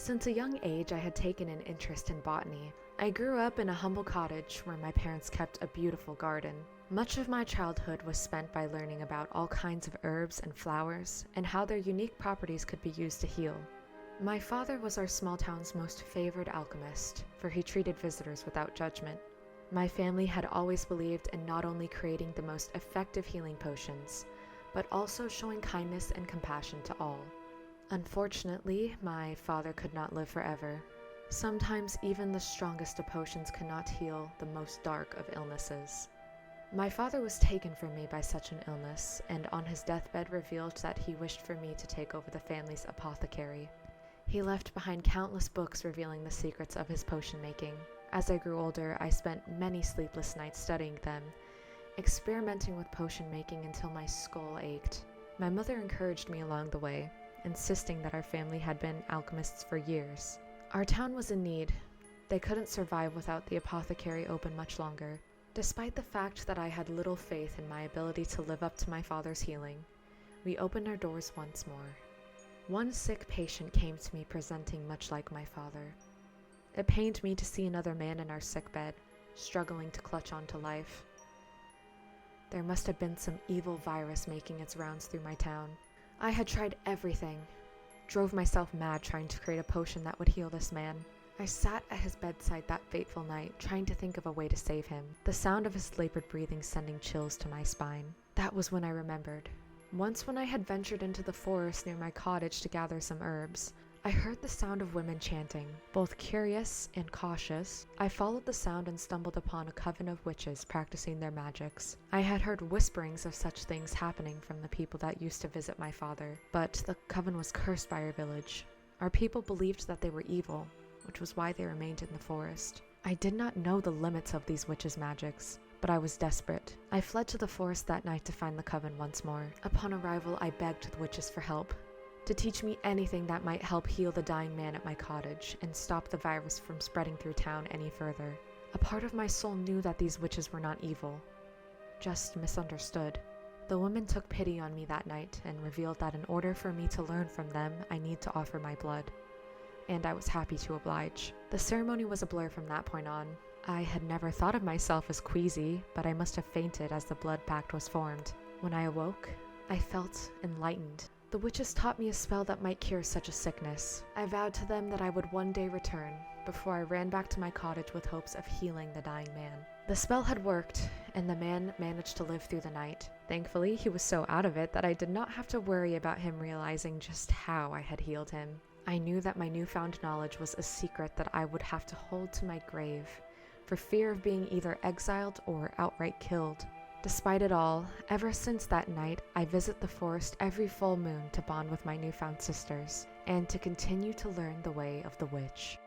Since a young age, I had taken an interest in botany. I grew up in a humble cottage where my parents kept a beautiful garden. Much of my childhood was spent by learning about all kinds of herbs and flowers and how their unique properties could be used to heal. My father was our small town's most favored alchemist, for he treated visitors without judgment. My family had always believed in not only creating the most effective healing potions, but also showing kindness and compassion to all. Unfortunately, my father could not live forever. Sometimes even the strongest of potions cannot heal the most dark of illnesses. My father was taken from me by such an illness, and on his deathbed revealed that he wished for me to take over the family's apothecary. He left behind countless books revealing the secrets of his potion making. As I grew older, I spent many sleepless nights studying them, experimenting with potion making until my skull ached. My mother encouraged me along the way, insisting that our family had been alchemists for years. Our town was in need. They couldn't survive without the apothecary open much longer. Despite the fact that I had little faith in my ability to live up to my father's healing, we opened our doors once more. One sick patient came to me presenting much like my father. It pained me to see another man in our sickbed, struggling to clutch on to life. There must have been some evil virus making its rounds through my town. I had tried everything, drove myself mad trying to create a potion that would heal this man. I sat at his bedside that fateful night, trying to think of a way to save him, the sound of his labored breathing sending chills to my spine. That was when I remembered. Once when I had ventured into the forest near my cottage to gather some herbs, I heard the sound of women chanting. Both curious and cautious, I followed the sound and stumbled upon a coven of witches practicing their magics. I had heard whisperings of such things happening from the people that used to visit my father, but the coven was cursed by our village. Our people believed that they were evil, which was why they remained in the forest. I did not know the limits of these witches' magics, but I was desperate. I fled to the forest that night to find the coven once more. Upon arrival, I begged the witches for help, to teach me anything that might help heal the dying man at my cottage and stop the virus from spreading through town any further. A part of my soul knew that these witches were not evil, just misunderstood. The women took pity on me that night and revealed that in order for me to learn from them, I need to offer my blood. And I was happy to oblige. The ceremony was a blur from that point on. I had never thought of myself as queasy, but I must have fainted as the blood pact was formed. When I awoke, I felt enlightened. The witches taught me a spell that might cure such a sickness. I vowed to them that I would one day return, before I ran back to my cottage with hopes of healing the dying man. The spell had worked, and the man managed to live through the night. Thankfully, he was so out of it that I did not have to worry about him realizing just how I had healed him. I knew that my newfound knowledge was a secret that I would have to hold to my grave, for fear of being either exiled or outright killed. Despite it all, ever since that night, I visit the forest every full moon to bond with my newfound sisters, and to continue to learn the way of the witch.